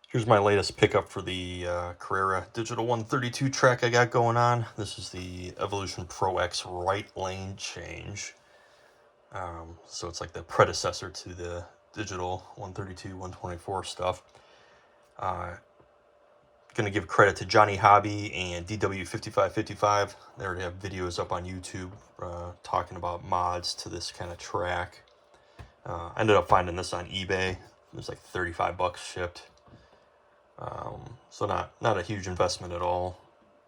Here's my latest pickup for the Carrera Digital 132 track I got going on. This is the Evolution Pro X right lane change. So it's like the predecessor to the Digital 132, 124 stuff. Gonna give credit to Johnnie Hobby and DW5555. They already have videos up on YouTube talking about mods to this kind of track. I ended up finding this on eBay. It was like 35 bucks shipped. So not a huge investment at all,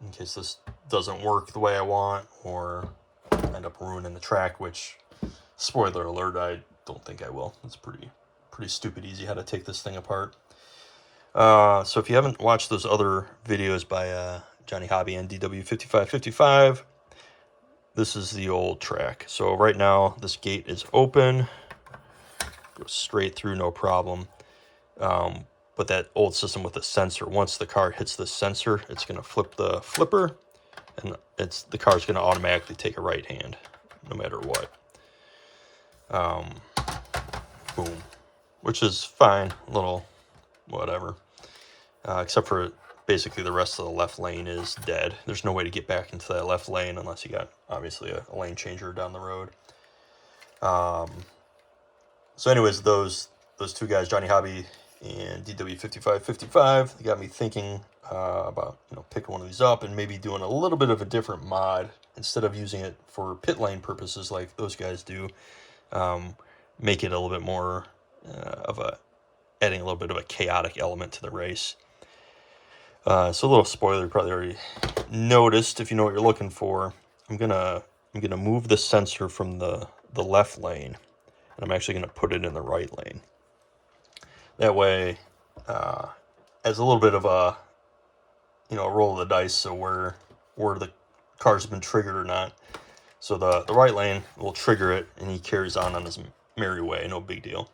in case this doesn't work the way I want or end up ruining the track, which, spoiler alert, I don't think I will. It's pretty stupid easy how to take this thing apart. So if you haven't watched those other videos by Johnnie Hobby and DW5555, this is the old track. So right now this gate is open, goes straight through, no problem. But that old system with the sensor, once the car hits the sensor, it's going to flip the flipper, and the car's going to automatically take a right hand, no matter what. Boom. Which is fine, a little whatever. Except for basically the rest of the left lane is dead. There's no way to get back into that left lane unless you got, obviously, a lane changer down the road. So anyways, those two guys, Johnnie Hobby and DW5555, they got me thinking about picking one of these up and maybe doing a little bit of a different mod instead of using it for pit lane purposes like those guys do. Make it a little bit more adding a little bit of a chaotic element to the race. So a little spoiler, you probably already noticed if you know what you're looking for. I'm gonna move the sensor from the left lane, and I'm actually gonna put it in the right lane. That way, as a little bit of a roll of the dice, so where the car's been triggered or not. So the right lane will trigger it, and he carries on his merry way, no big deal.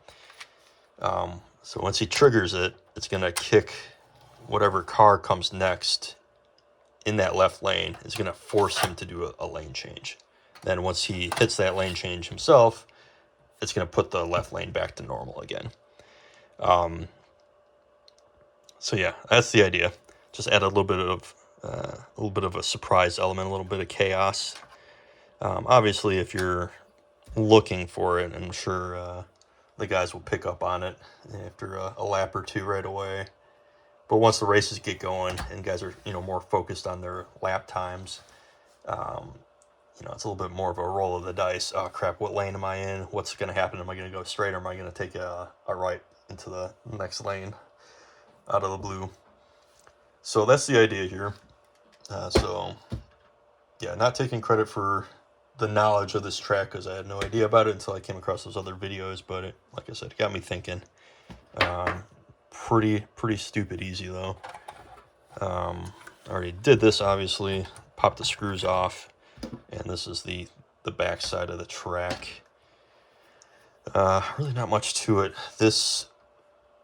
So once he triggers it, it's gonna kick whatever car comes next in that left lane. Is gonna force him to do a lane change. Then once he hits that lane change himself, it's gonna put the left lane back to normal again. So yeah, that's the idea. Just add a little bit of a surprise element, a little bit of chaos. Obviously, if you're looking for it, I'm sure the guys will pick up on it after a lap or two right away. But once the races get going and guys are more focused on their lap times, it's a little bit more of a roll of the dice. Oh crap, what lane am I in? What's going to happen? Am I going to go straight, or am I going to take a right into the next lane out of the blue? So that's the idea here. So yeah, not taking credit for the knowledge of this track because I had no idea about it until I came across those other videos. But like I said, it got me thinking. Pretty stupid easy though. I already did this, obviously. Popped the screws off, and this is the back side of the track. Really not much to it. This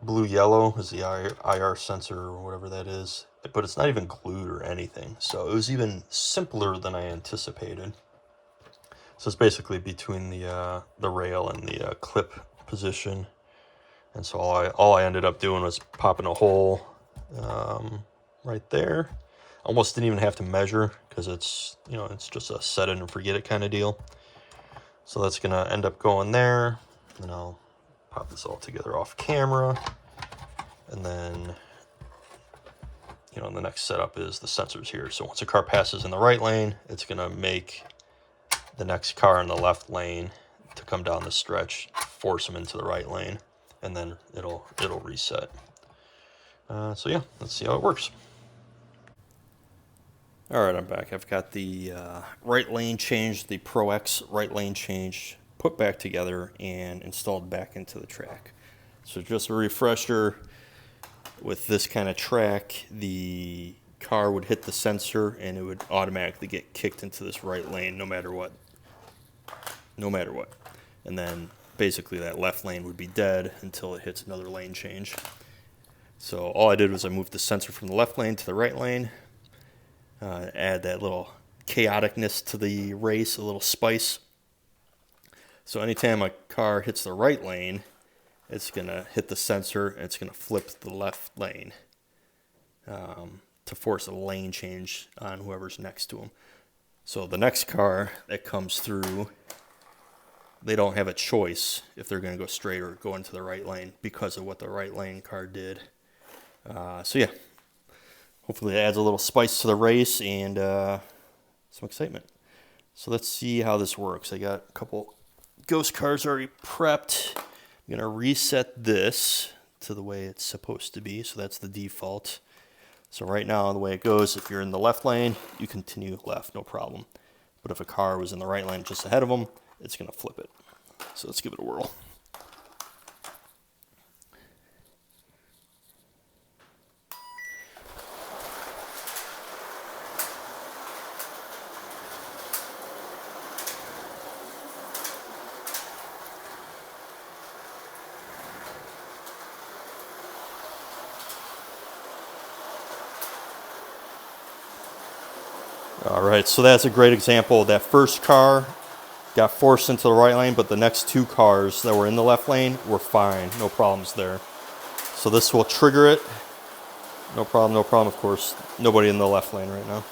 blue-yellow is the IR sensor or whatever that is, but it's not even glued or anything. So it was even simpler than I anticipated. So it's basically between the rail and the clip position. And so all I ended up doing was popping a hole right there. Almost didn't even have to measure because it's just a set it and forget it kind of deal. So that's gonna end up going there. And I'll pop this all together off camera. And then the next setup is the sensors here. So once a car passes in the right lane, it's gonna make the next car in the left lane to come down the stretch, force them into the right lane, and then it'll reset. So yeah, let's see how it works. All right, I'm back. I've got the right lane change, the Pro X right lane change, put back together and installed back into the track. So just a refresher, with this kind of track, the car would hit the sensor and it would automatically get kicked into this right lane no matter what. And then basically that left lane would be dead until it hits another lane change. So all I did was I moved the sensor from the left lane to the right lane, add that little chaoticness to the race, a little spice. So anytime a car hits the right lane, it's going to hit the sensor and it's going to flip to the left lane to force a lane change on whoever's next to them. So the next car that comes through, they don't have a choice if they're going to go straight or go into the right lane because of what the right lane car did. So yeah, hopefully it adds a little spice to the race and some excitement. So let's see how this works. I got a couple ghost cars already prepped. I'm going to reset this to the way it's supposed to be. So that's the default. So right now, the way it goes, if you're in the left lane, you continue left, no problem. But if a car was in the right lane just ahead of them, it's going to flip it. So let's give it a whirl. All right, so that's a great example. That first car got forced into the right lane, but the next two cars that were in the left lane were fine. No problems there. So this will trigger it. No problem, of course. Nobody in the left lane right now.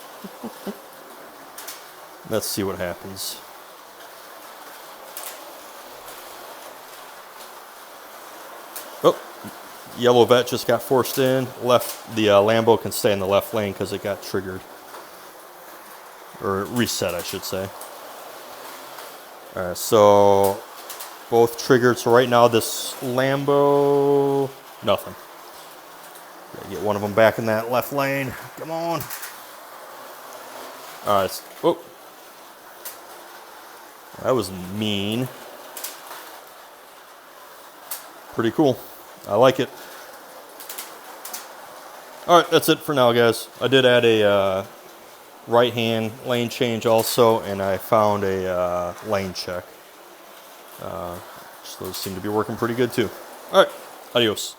Let's see what happens. Oh, yellow vet just got forced in. The Lambo can stay in the left lane because it got triggered. Or reset, I should say. All right, so both triggered. So right now this Lambo, nothing. Gotta get one of them back in that left lane. Come on. All right. Oh, that was mean. Pretty cool. I like it. All right, that's it for now, guys. I did add a right hand lane change also, and I found a lane check. So those seem to be working pretty good too. All right, adios.